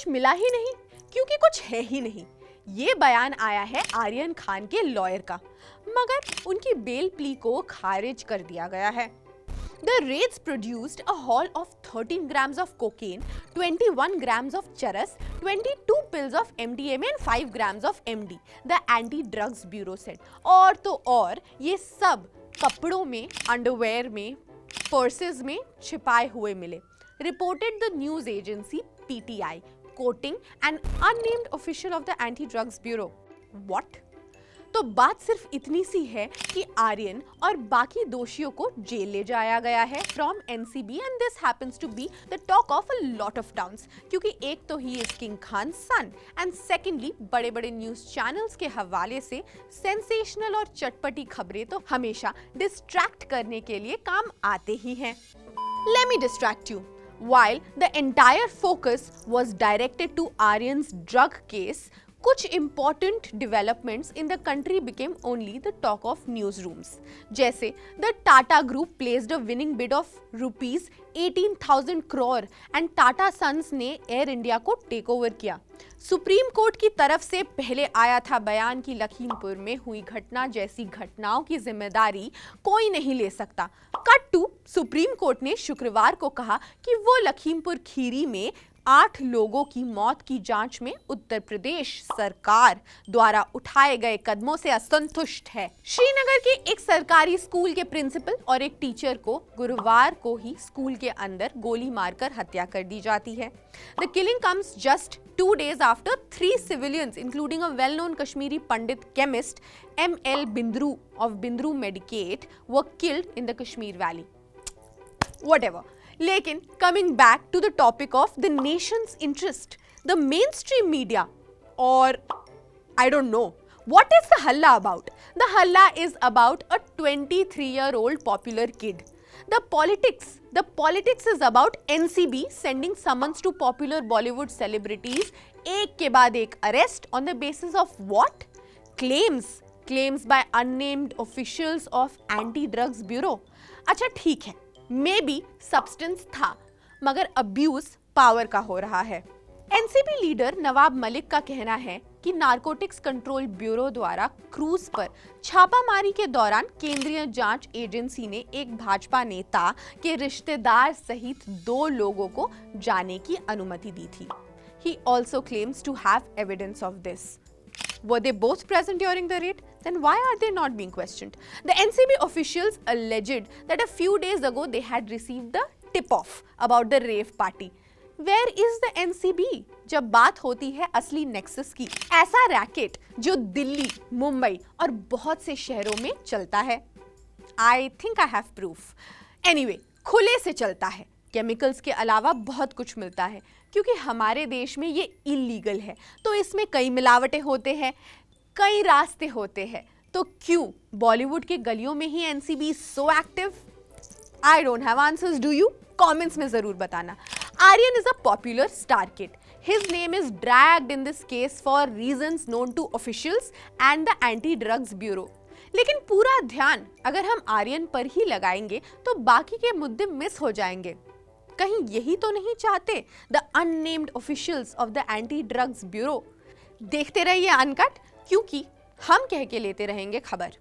कुछ मिला ही नहीं क्योंकि कुछ है ही नहीं। ये बयान आया है आर्यन खान के लॉयर का, मगर उनकी बेल प्ली को खारिज कर दिया गया है। The raids produced a haul of 13 grams of cocaine, 21 grams of charas, 22 pills of MDMA and 5 grams of MD, the Anti-Drugs Bureau said. और तो और ये सब कपड़ों में, अंडरवेयर में, पर्सेस में छिपाए हुए मिले। Reported the news agency PTI, quoting an unnamed official of the Anti-Drugs Bureau. What? तो बात सिर्फ इतनी सी है कि आर्यन और बाकी दोषियों को जेल ले जाया गया है from NCB and this happens to be the talk of a lot of towns, क्योंकि एक तो he is king Khan son and secondly बड़े बड़े न्यूज चैनल्स के हवाले से सेंसेशनल और चटपटी खबरें तो हमेशा डिस्ट्रैक्ट करने के लिए काम आते ही हैं। Let me distract you. While the entire focus was directed to Aryan's drug case, कुछ important developments in the country became only the talk of newsrooms. जैसे the Tata Group placed a winning bid of rupees 18,000 crore and Tata Sons ने Air India को take over किया। Supreme court की तरफ से पहले आया था बयान कि लखीमपुर में हुई घटना जैसी घटनाओं की जिम्मेदारी कोई नहीं ले सकता। कट टू सुप्रीम कोर्ट ने शुक्रवार को कहा कि वो लखीमपुर खीरी में 8 लोगों की मौत की जांच में उत्तर प्रदेश सरकार द्वारा उठाए गए कदमों से असंतुष्ट है। श्रीनगर के एक सरकारी स्कूल के प्रिंसिपल और एक टीचर को गुरुवार को ही स्कूल के अंदर गोली मारकर हत्या कर दी जाती है। The killing comes just 2 days after 3 civilians, including a well-known Kashmiri Pandit chemist M.L. Bindru of Bindru Medicate, were killed in the Kashmir Valley. Whatever. लेकिन coming back to the topic of the nation's interest, the mainstream media, or I don't know, what is the halla about? The halla is about a 23-year-old popular kid. The politics is about NCB sending summons to popular Bollywood celebrities, एक के बाद एक arrest on the basis of what? Claims by unnamed officials of Anti-Drugs Bureau. अच्छा ठीक है, may be substance था, मगर abuse power का हो रहा है। एनसीबी लीडर नवाब मलिक का कहना है कि नारकोटिक्स कंट्रोल ब्यूरो द्वारा क्रूज पर छापामारी के दौरान केंद्रीय जांच एजेंसी ने एक भाजपा नेता के रिश्तेदार सहित 2 लोगों को जाने की अनुमति दी थी। He also claims to have evidence of this. Were they both present during the raid? Then why are they not being questioned? The NCB officials alleged that a few days ago they had received the tip-off about the rave party. Where is the NCB? जब बात होती है असली nexus की, ऐसा racket जो दिल्ली, मुंबई और बहुत से शहरों में चलता है। I think I have proof. Anyway, खुले से चलता है। केमिकल्स के अलावा बहुत कुछ मिलता है, क्योंकि हमारे देश में ये इलीगल है, तो इसमें कई मिलावटें होते हैं, कई रास्ते होते हैं। तो क्यों बॉलीवुड के गलियों में ही NCB so active? I don't have answers, do you? Comments में जरूर बताना। Aryan is a popular star kid. His name is dragged in this case for reasons known to officials and the Anti-Drugs Bureau. लेकिन पूरा ध्यान अगर हम आर्यन पर ही लगाएंगे तो बाकी के मुद्दे मिस हो जाएंगे। कहीं यही तो नहीं चाहते the unnamed officials of the anti drugs bureau? देखते रहिए अनकट, क्योंकि हम कह के लेते रहेंगे खबर।